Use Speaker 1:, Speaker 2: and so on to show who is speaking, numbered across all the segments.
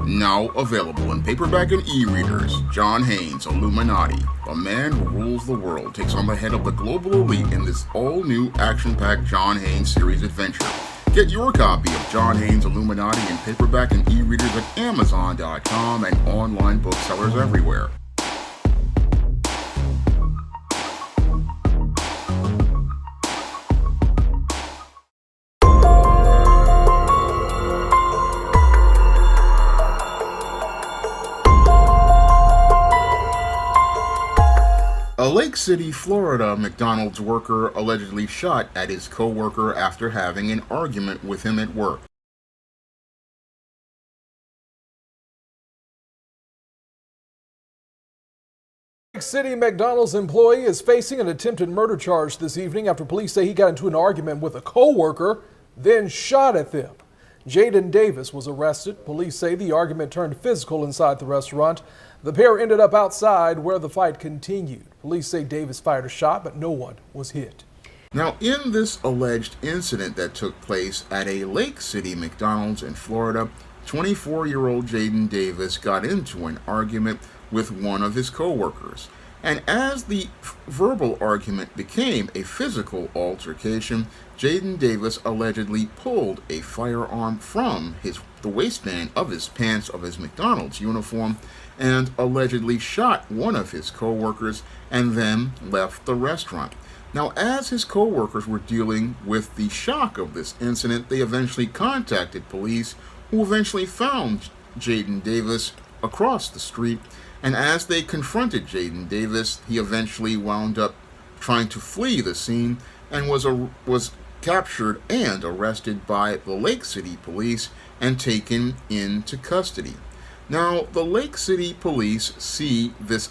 Speaker 1: Now available in paperback and e-readers, John Haynes' Illuminati, the man who rules the world, takes on the head of the global elite in this all-new action-packed John Haynes series adventure. Get your copy of John Haynes' Illuminati in paperback and e-readers at Amazon.com and online booksellers everywhere. A Lake City, Florida McDonald's worker allegedly shot at his co-worker after having an argument with him at work.
Speaker 2: Lake City McDonald's employee is facing an attempted murder charge this evening after police say he got into an argument with a co-worker, then shot at them. Jaden Davis was arrested. Police say the argument turned physical inside the restaurant. The pair ended up outside where the fight continued. Police say Davis fired a shot, but no one was hit.
Speaker 1: Now, in this alleged incident that took place at a Lake City McDonald's in Florida, 24-year-old Jaden Davis got into an argument with one of his co-workers. And as the verbal argument became a physical altercation, Jaden Davis allegedly pulled a firearm from the waistband of his pants of his McDonald's uniform and allegedly shot one of his co-workers and then left the restaurant. Now, as his co-workers were dealing with the shock of this incident, they eventually contacted police, who eventually found Jaden Davis across the street. And as they confronted Jaden Davis, he eventually wound up trying to flee the scene and was captured and arrested by the Lake City police and taken into custody. Now, the Lake City police see this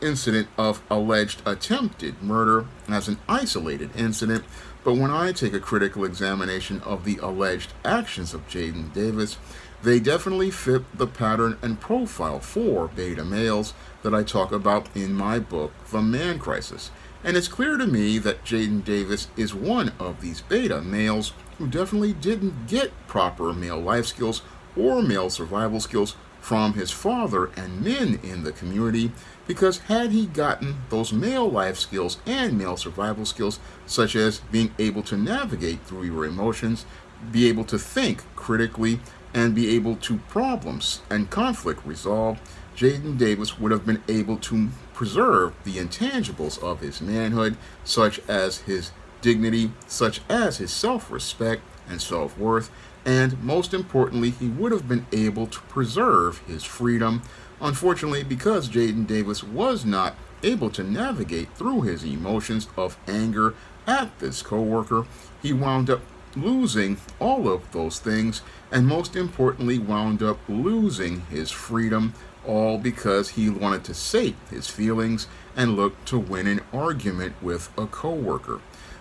Speaker 1: incident of alleged attempted murder as an isolated incident, but when I take a critical examination of the alleged actions of Jaden Davis, they definitely fit the pattern and profile for beta males that I talk about in my book, The Man Crisis. And it's clear to me that Jaden Davis is one of these beta males who definitely didn't get proper male life skills or male survival skills from his father and men in the community, because had he gotten those male life skills and male survival skills, such as being able to navigate through your emotions, be able to think critically, and be able to problems and conflict resolve, Jaden Davis would have been able to preserve the intangibles of his manhood, such as his dignity, such as his self-respect and self-worth, and most importantly, he would have been able to preserve his freedom. Unfortunately, because Jaden Davis was not able to navigate through his emotions of anger at this coworker, he wound up losing all of those things, and most importantly wound up losing his freedom, all because he wanted to sate his feelings and look to win an argument with a coworker.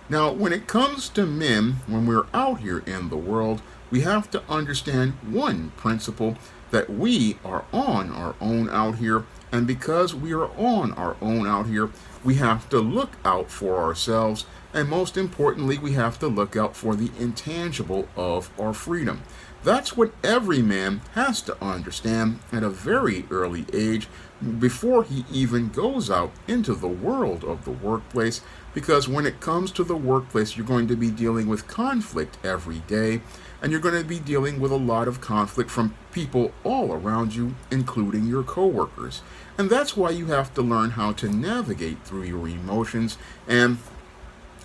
Speaker 1: Now, when it comes to men, when we're out here in the world, we have to understand one principle, that we are on our own out here, and because we are on our own out here, we have to look out for ourselves, and most importantly, we have to look out for the intangible of our freedom. That's what every man has to understand at a very early age before he even goes out into the world of the workplace, because when it comes to the workplace, you're going to be dealing with conflict every day, and you're going to be dealing with a lot of conflict from people all around you, including your coworkers. And that's why you have to learn how to navigate through your emotions and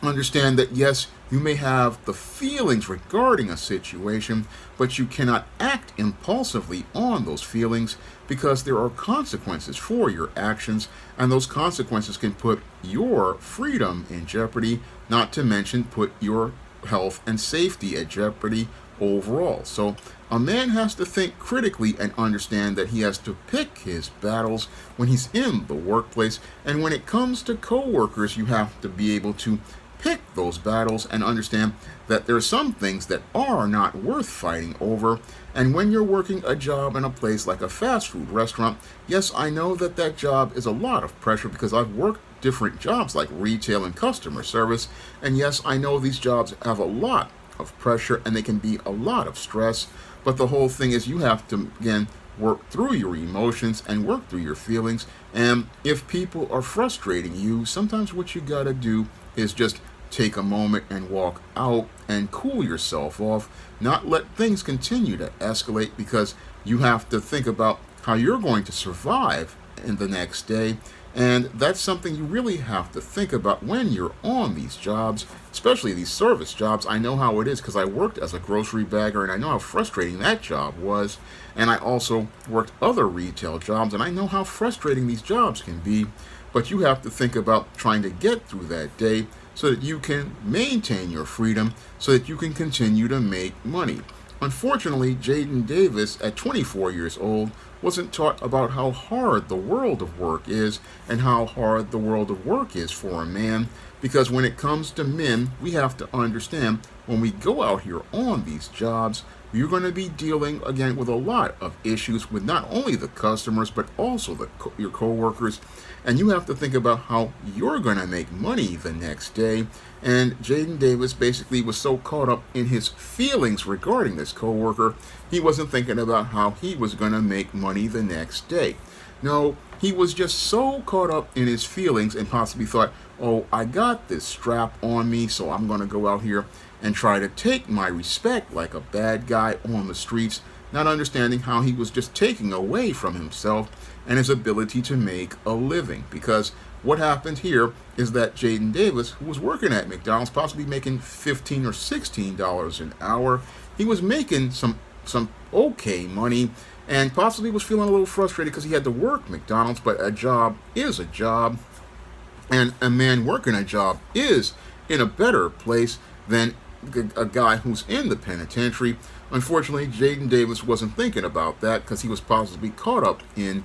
Speaker 1: understand that, yes, you may have the feelings regarding a situation, but you cannot act impulsively on those feelings, because there are consequences for your actions, and those consequences can put your freedom in jeopardy, not to mention put your health and safety at jeopardy overall. So a man has to think critically and understand that he has to pick his battles when he's in the workplace, and when it comes to coworkers, you have to be able to pick those battles and understand that there are some things that are not worth fighting over. And when you're working a job in a place like a fast food restaurant, yes, I know that that job is a lot of pressure, because I've worked different jobs like retail and customer service, and yes, I know these jobs have a lot of pressure and they can be a lot of stress. But the whole thing is you have to, again, work through your emotions and work through your feelings. And if people are frustrating you, sometimes what you got to do is just take a moment and walk out and cool yourself off, not let things continue to escalate, because you have to think about how you're going to survive in the next day. And that's something you really have to think about when you're on these jobs, especially these service jobs. I know how it is because I worked as a grocery bagger, and I know how frustrating that job was. And I also worked other retail jobs, and I know how frustrating these jobs can be. But you have to think about trying to get through that day so that you can maintain your freedom, so that you can continue to make money. Unfortunately, Jaden Davis, at 24 years old, wasn't taught about how hard the world of work is and how hard the world of work is for a man. Because when it comes to men, we have to understand when we go out here on these jobs, you're going to be dealing again with a lot of issues with not only the customers but also your coworkers, and you have to think about how you're going to make money the next day. And Jaden Davis basically was so caught up in his feelings regarding this coworker, he wasn't thinking about how he was going to make money the next day. No, he was just so caught up in his feelings and possibly thought, oh, I got this strap on me, so I'm going to go out here and try to take my respect like a bad guy on the streets, not understanding how he was just taking away from himself and his ability to make a living. Because what happened here is that Jaden Davis, who was working at McDonald's, possibly making $15 or $16 an hour, he was making some okay money, and possibly was feeling a little frustrated because he had to work McDonald's. But a job is a job, and a man working a job is in a better place than a guy who's in the penitentiary. Unfortunately, Jaden Davis wasn't thinking about that because he was possibly caught up in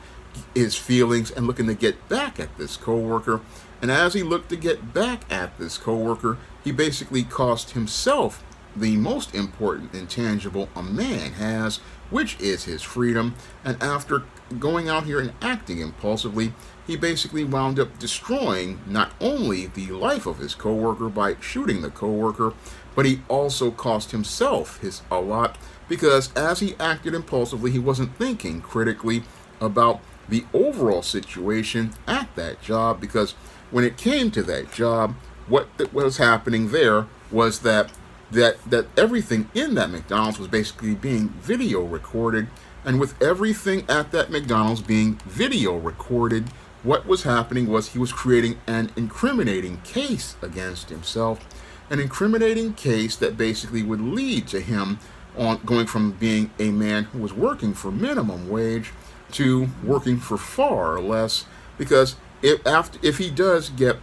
Speaker 1: his feelings and looking to get back at this coworker. And as he looked to get back at this coworker, he basically cost himself the most important intangible a man has, which is his freedom. And after going out here and acting impulsively, he basically wound up destroying not only the life of his coworker by shooting the coworker, but he also cost himself a lot, because as he acted impulsively, he wasn't thinking critically about the overall situation at that job. Because when it came to that job, what was happening there was that everything in that McDonald's was basically being video recorded. And with everything at that McDonald's being video recorded, what was happening was he was creating an incriminating case against himself, an incriminating case that basically would lead to him on going from being a man who was working for minimum wage to working for far less. Because if he does get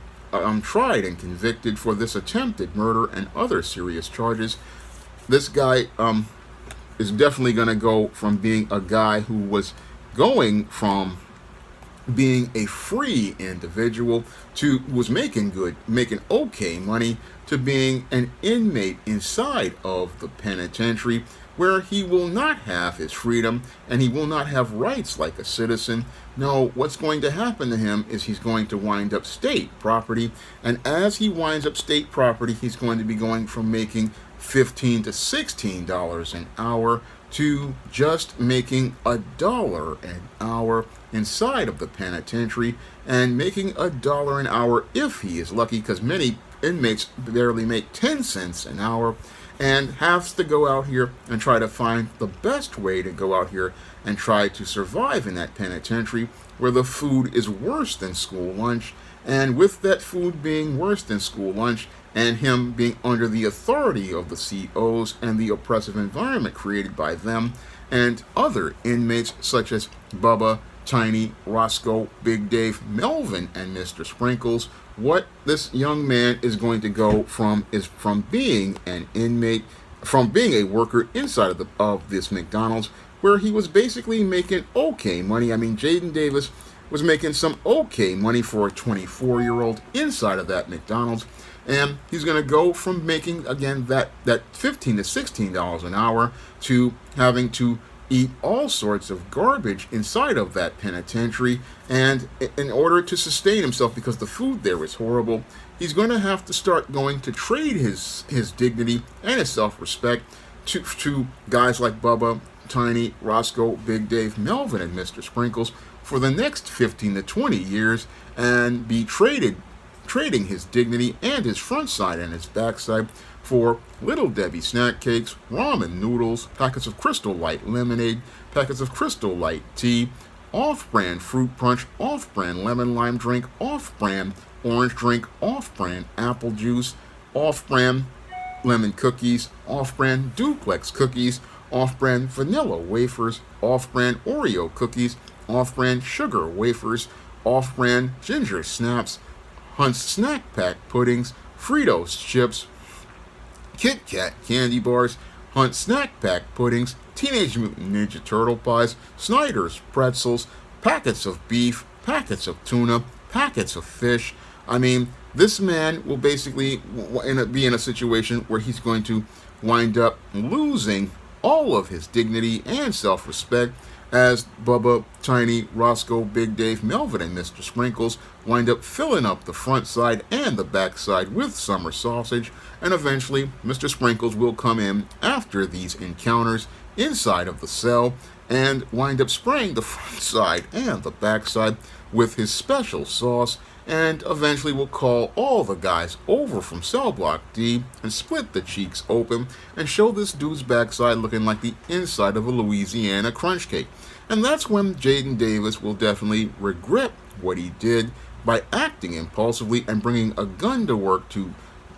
Speaker 1: tried and convicted for this attempted murder and other serious charges, this guy is definitely going to go from being a guy who was going from being a free individual to was making okay money, to being an inmate inside of the penitentiary, where he will not have his freedom and he will not have rights like a citizen. No, what's going to happen to him is he's going to wind up state property, and as he winds up state property, he's going to be going from making $15 to $16 an hour to just making $1 an hour inside of the penitentiary, and making $1 an hour if he is lucky, because many inmates barely make 10 cents an hour, and has to go out here and try to find the best way to go out here and try to survive in that penitentiary, where the food is worse than school lunch. And with that food being worse than school lunch, and him being under the authority of the COs and the oppressive environment created by them and other inmates such as Bubba, Tiny, Roscoe, Big Dave, Melvin, and Mr. Sprinkles, what this young man is going to go from is from being an inmate, from being a worker inside of this McDonald's, where he was basically making okay money. I mean, Jaden Davis was making some okay money for a 24-year-old inside of that McDonald's, and he's going to go from making, again, that $15 to $16 an hour to having to eat all sorts of garbage inside of that penitentiary. And in order to sustain himself, because the food there is horrible, he's going to have to start going to trade his dignity and his self-respect to guys like Bubba, Tiny, Roscoe, Big Dave, Melvin, and Mr. Sprinkles for the next 15 to 20 years and be trading his dignity and his front side and his backside for Little Debbie snack cakes, ramen noodles, packets of Crystal Light lemonade, packets of Crystal Light tea, off-brand fruit punch, off-brand lemon lime drink, off-brand orange drink, off-brand apple juice, off-brand lemon cookies, off-brand duplex cookies, off-brand vanilla wafers, off-brand Oreo cookies, off-brand sugar wafers, off-brand ginger snaps, Hunt's snack pack puddings, Fritos chips, Kit Kat candy bars, Hunt snack pack puddings, Teenage Mutant Ninja Turtle pies, Snyder's pretzels, packets of beef, packets of tuna, packets of fish. I mean, this man will basically be in a situation where he's going to wind up losing all of his dignity and self-respect as Bubba, Tiny, Roscoe, Big Dave, Melvin, and Mr. Sprinkles wind up filling up the front side and the back side with summer sausage, and eventually Mr. Sprinkles will come in after these encounters inside of the cell and wind up spraying the front side and the back side with his special sauce, and eventually will call all the guys over from Cell Block D and split the cheeks open and show this dude's backside looking like the inside of a Louisiana crunch cake. And that's when Jaden Davis will definitely regret what he did by acting impulsively and bringing a gun to work to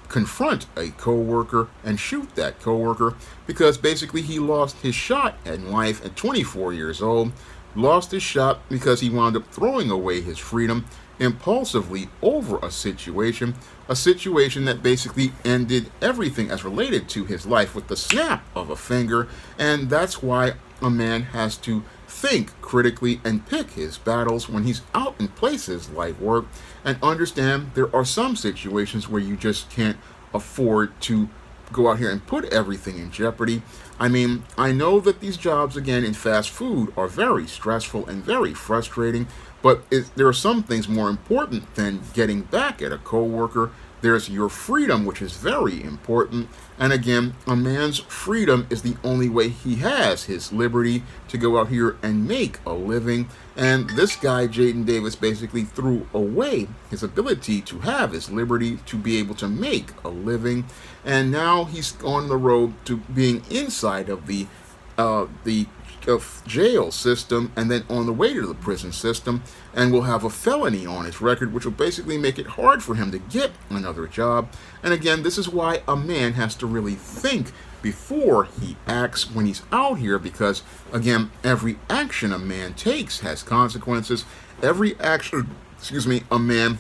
Speaker 1: confront a coworker and shoot that coworker, because basically he lost his shot in life at 24 years old, lost his shot because he wound up throwing away his freedom impulsively over a situation that basically ended everything as related to his life with the snap of a finger. And that's why a man has to think critically and pick his battles when he's out in places like work, and understand there are some situations where you just can't afford to go out here and put everything in jeopardy. I mean, I know that these jobs, again, in fast food are very stressful and very frustrating, but there are some things more important than getting back at a coworker. There's your freedom, which is very important. And again, a man's freedom is the only way he has his liberty to go out here and make a living. And this guy, Jaden Davis, basically threw away his ability to have his liberty to be able to make a living. And now he's on the road to being inside of the jail system, and then on the way to the prison system, and will have a felony on his record, which will basically make it hard for him to get another job. And again, this is why a man has to really think before he acts when he's out here, because again, every action a man takes has consequences. Every action, a man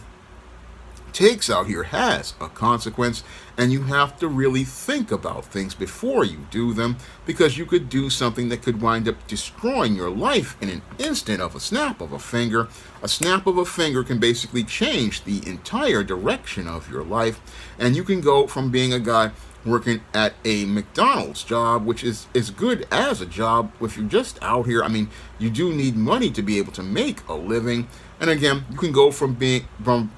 Speaker 1: takes out here has a consequence, and you have to really think about things before you do them, because you could do something that could wind up destroying your life in an instant of a snap of a finger. A snap of a finger can basically change the entire direction of your life, and you can go from being a guy working at a McDonald's job, which is as good as a job if you're just out here. I mean, you do need money to be able to make a living. And again, you can go from being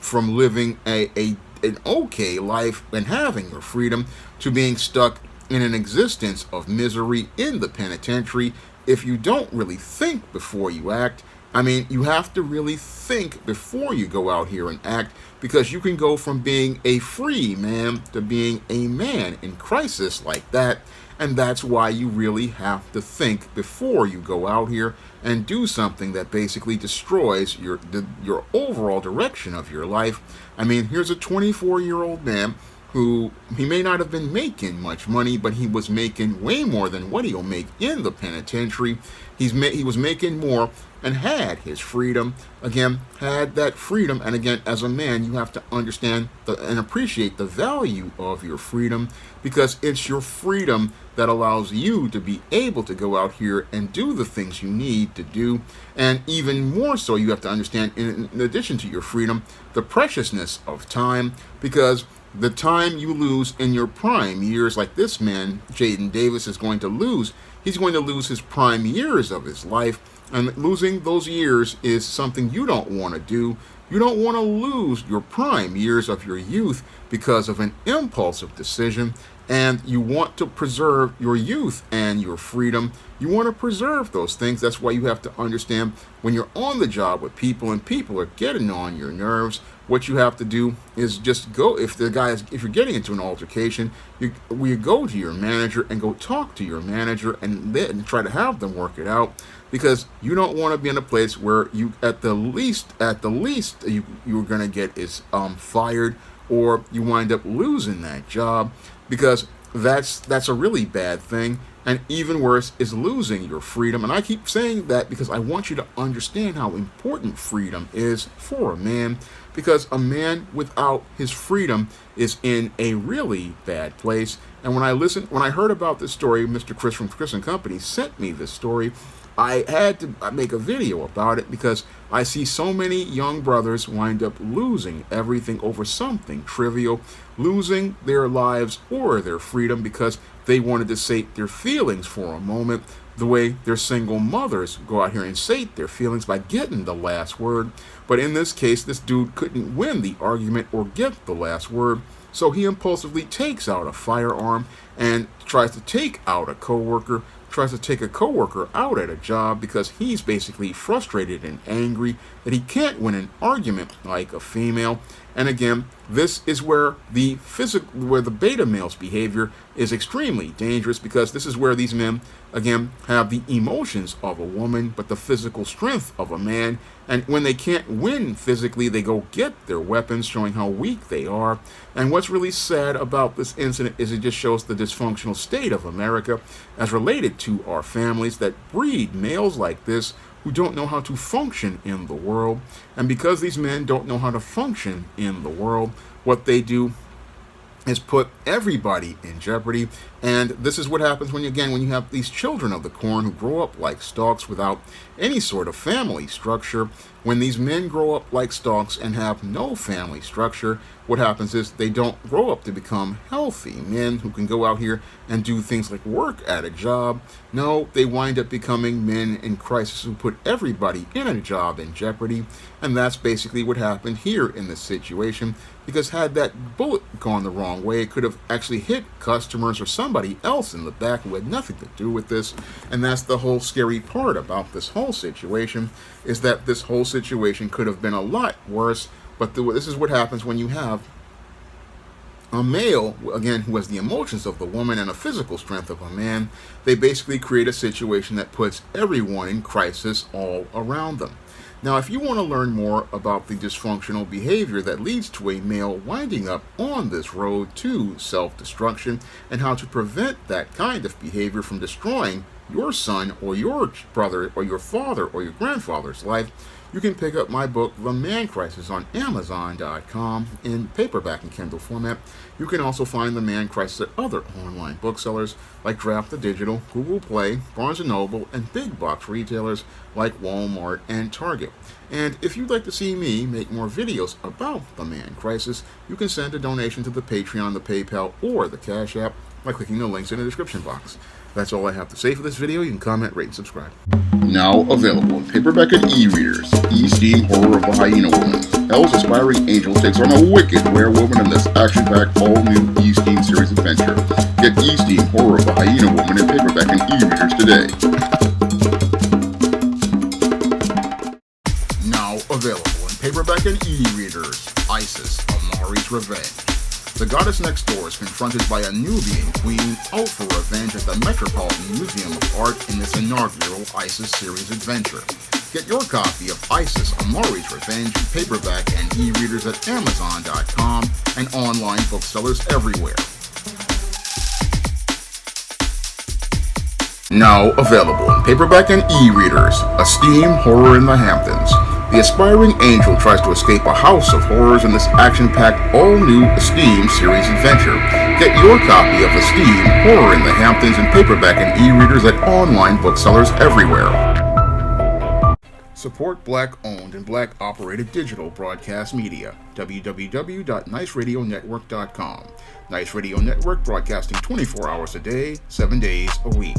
Speaker 1: from living an okay life and having your freedom to being stuck in an existence of misery in the penitentiary if you don't really think before you act. I mean, you have to really think before you go out here and act, because you can go from being a free man to being a man in crisis like that. And that's why you really have to think before you go out here and do something that basically destroys your overall direction of your life. I mean, here's a 24-year-old man who, he may not have been making much money, but he was making way more than what he'll make in the penitentiary. He was making more and had his freedom. Again, had that freedom. And again, as a man, you have to understand and appreciate the value of your freedom, because it's your freedom that allows you to be able to go out here and do the things you need to do. And even more so, you have to understand, in addition to your freedom, the preciousness of time, because the time you lose in your prime years, like this man, Jaden Davis, is going to lose, he's going to lose his prime years of his life. And losing those years is something you don't want to do. You don't want to lose your prime years of your youth because of an impulsive decision. and you want to preserve your youth and your freedom. You want to preserve those things. That's why you have to understand when you're on the job with people and people are getting on your nerves, what you have to do is just go. If you're getting into an altercation, you go to your manager and go talk to your manager and then try to have them work it out, because you don't want to be in a place where you at the least you're going to get is fired, or you wind up losing that job, because that's a really bad thing. And even worse is losing your freedom. And I keep saying that because I want you to understand how important freedom is for a man, because a man without his freedom is in a really bad place. And when I heard about this story, Mr. Chris from Chris and Company sent me this story. I had to make a video about it because I see so many young brothers wind up losing everything over something trivial, losing their lives or their freedom because they wanted to sate their feelings for a moment, the way their single mothers go out here and sate their feelings by getting the last word. But in this case, this dude couldn't win the argument or get the last word, so he impulsively takes out a firearm and tries to take out a coworker, tries to take a coworker out at a job because he's basically frustrated and angry that he can't win an argument like a female. And again, this is where the beta male's behavior is extremely dangerous, because this is where these men, again, have the emotions of a woman but the physical strength of a man. And when they can't win physically, they go get their weapons, showing how weak they are. And what's really sad about this incident is it just shows the dysfunctional state of America as related to our families that breed males like this who don't know how to function in the world. And because these men don't know how to function in the world, what they do is put everybody in jeopardy. And this is what happens when you have these children of the corn who grow up like stalks without any sort of family structure. When these men grow up like stalks and have no family structure, what happens is they don't grow up to become healthy men who can go out here and do things like work at a job. No, they wind up becoming men in crisis who put everybody in a job in jeopardy. And that's basically what happened here in this situation, because had that bullet gone the wrong way, it could have actually hit customers or somebody else in the back who had nothing to do with this. And that's the whole scary part about this whole situation, is that this whole situation could have been a lot worse. But this is what happens when you have a male, again, who has the emotions of the woman and a physical strength of a man. They basically create a situation that puts everyone in crisis all around them. Now, if you want to learn more about the dysfunctional behavior that leads to a male winding up on this road to self-destruction, and how to prevent that kind of behavior from destroying your son or your brother or your father or your grandfather's life, you can pick up my book, The Man Crisis, on Amazon.com in paperback and Kindle format. You can also find The Man Crisis at other online booksellers like Draft the Digital, Google Play, Barnes & Noble, and big box retailers like Walmart and Target. And if you'd like to see me make more videos about The Man Crisis, you can send a donation to the Patreon, the PayPal, or the Cash App by clicking the links in the description box. That's all I have to say for this video. You can comment, rate, and subscribe.
Speaker 3: Now available in paperback and e-readers, E-Steam Horror of the Hyena Woman. Hell's aspiring angel takes on a wicked werewolf in this action-packed all-new E-Steam series adventure. Get E-Steam Horror of the Hyena Woman in paperback and e-readers today.
Speaker 1: Now available in paperback and e-readers, Isis, Amari's Revenge. The goddess next door is confronted by a Nubian queen out for revenge at the Metropolitan Museum of Art in this inaugural Isis series adventure. Get your copy of Isis, Amari's Revenge in paperback and e-readers at Amazon.com and online booksellers everywhere. Now available in paperback and e-readers, A Steam Horror in the Hamptons. The aspiring angel tries to escape a house of horrors in this action-packed, all-new Esteem series adventure. Get your copy of Esteem Horror in the Hamptons in paperback and e-readers at online booksellers everywhere. Support Black-owned and Black-operated digital broadcast media. www.niceradionetwork.com. Nice Radio Network, broadcasting 24 hours a day, 7 days a week.